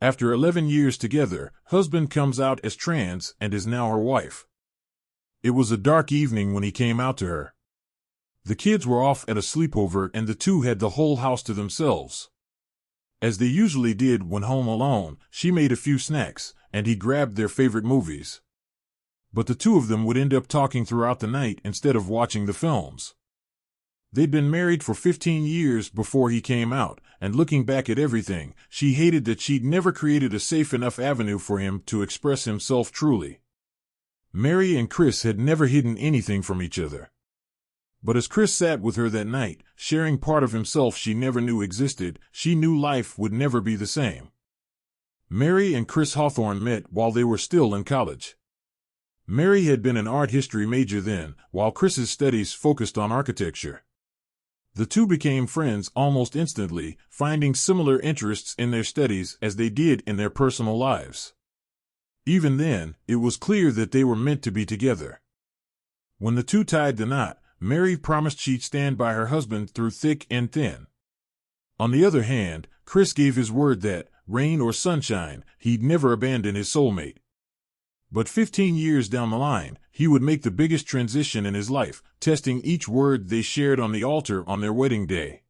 After 11 years together, husband comes out as trans and is now her wife. It was a dark evening when he came out to her. The kids were off at a sleepover and the two had the whole house to themselves. As they usually did when home alone, she made a few snacks, and he grabbed their favorite movies. But the two of them would end up talking throughout the night instead of watching the films. They'd been married for 15 years before he came out, and looking back at everything, she hated that she'd never created a safe enough avenue for him to express himself truly. Mary and Chris had never hidden anything from each other. But as Chris sat with her that night, sharing part of himself she never knew existed, she knew life would never be the same. Mary and Chris Hawthorne met while they were still in college. Mary had been an art history major then, while Chris's studies focused on architecture. The two became friends almost instantly, finding similar interests in their studies as they did in their personal lives. Even then, it was clear that they were meant to be together. When the two tied the knot, Mary promised she'd stand by her husband through thick and thin. On the other hand, Chris gave his word that, rain or sunshine, he'd never abandon his soulmate. But 15 years down the line, he would make the biggest transition in his life, testing each word they shared on the altar on their wedding day.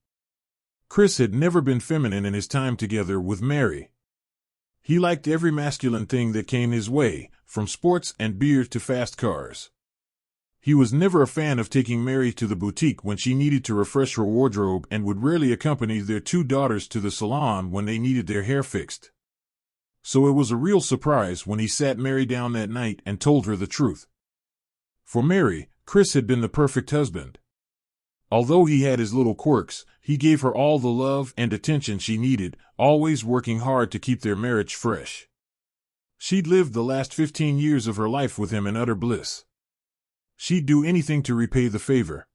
Chris had never been feminine in his time together with Mary. He liked every masculine thing that came his way, from sports and beer to fast cars. He was never a fan of taking Mary to the boutique when she needed to refresh her wardrobe and would rarely accompany their two daughters to the salon when they needed their hair fixed. So it was a real surprise when he sat Mary down that night and told her the truth. For Mary, Chris had been the perfect husband. Although he had his little quirks, he gave her all the love and attention she needed, always working hard to keep their marriage fresh. She'd lived the last 15 years of her life with him in utter bliss. She'd do anything to repay the favor.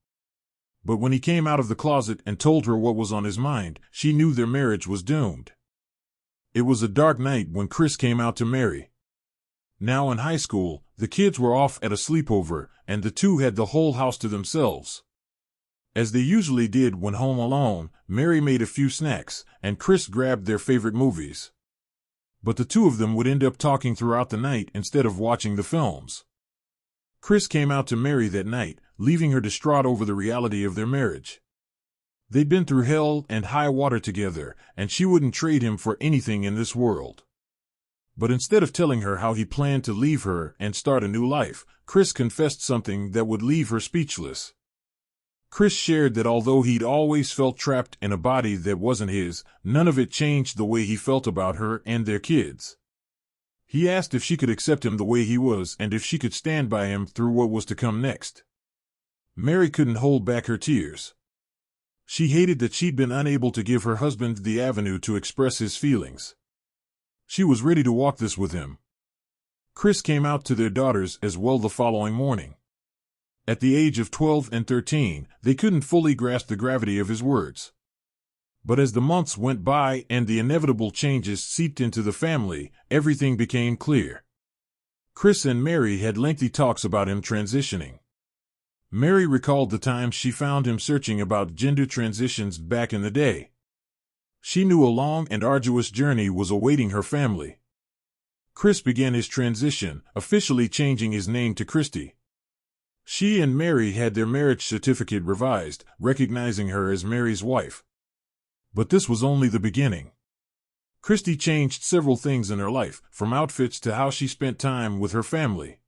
But when he came out of the closet and told her what was on his mind, she knew their marriage was doomed. It was a dark night when Chris came out to Mary. Now in high school, the kids were off at a sleepover, and the two had the whole house to themselves. As they usually did when home alone, Mary made a few snacks, and Chris grabbed their favorite movies. But the two of them would end up talking throughout the night instead of watching the films. Chris came out to Mary that night, leaving her distraught over the reality of their marriage. They'd been through hell and high water together, and she wouldn't trade him for anything in this world. But instead of telling her how he planned to leave her and start a new life, Chris confessed something that would leave her speechless. Chris shared that although he'd always felt trapped in a body that wasn't his, none of it changed the way he felt about her and their kids. He asked if she could accept him the way he was and if she could stand by him through what was to come next. Mary couldn't hold back her tears. She hated that she'd been unable to give her husband the avenue to express his feelings. She was ready to walk this with him. Chris came out to their daughters as well the following morning. At the age of 12 and 13, they couldn't fully grasp the gravity of his words. But as the months went by and the inevitable changes seeped into the family, everything became clear. Chris and Mary had lengthy talks about him transitioning. Mary recalled the times she found him searching about gender transitions back in the day. She knew a long and arduous journey was awaiting her family. Chris began his transition, officially changing his name to Christy. She and Mary had their marriage certificate revised, recognizing her as Mary's wife. But this was only the beginning. Christy changed several things in her life, from outfits to how she spent time with her family.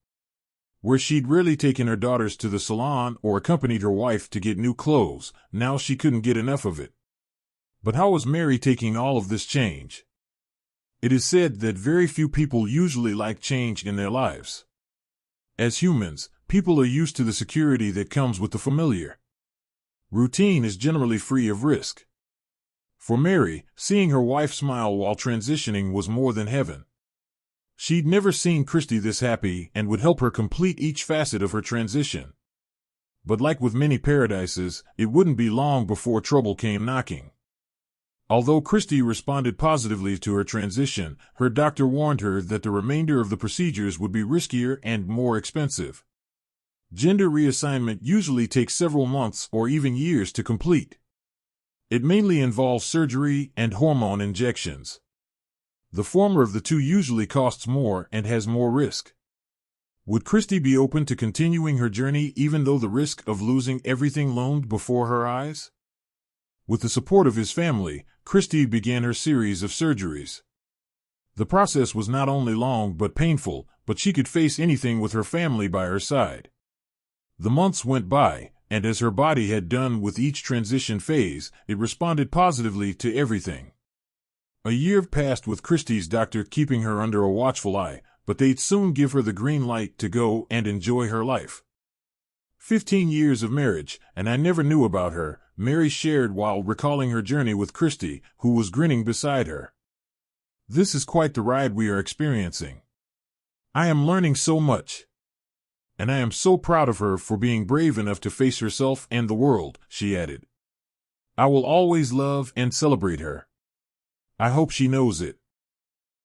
Where she'd rarely taken her daughters to the salon or accompanied her wife to get new clothes, now she couldn't get enough of it. But how was Mary taking all of this change? It is said that very few people usually like change in their lives. As humans, people are used to the security that comes with the familiar. Routine is generally free of risk. For Mary, seeing her wife smile while transitioning was more than heaven. She'd never seen Christy this happy and would help her complete each facet of her transition. But like with many paradises, it wouldn't be long before trouble came knocking. Although Christy responded positively to her transition, her doctor warned her that the remainder of the procedures would be riskier and more expensive. Gender reassignment usually takes several months or even years to complete. It mainly involves surgery and hormone injections. The former of the two usually costs more and has more risk. Would Christy be open to continuing her journey even though the risk of losing everything loomed before her eyes? With the support of his family, Christy began her series of surgeries. The process was not only long but painful, but she could face anything with her family by her side. The months went by, and as her body had done with each transition phase, it responded positively to everything. A year passed with Christy's doctor keeping her under a watchful eye, but they'd soon give her the green light to go and enjoy her life. 15 years of marriage, and I never knew about her, Mary shared while recalling her journey with Christy, who was grinning beside her. This is quite the ride we are experiencing. I am learning so much. And I am so proud of her for being brave enough to face herself and the world, she added. I will always love and celebrate her. I hope she knows it.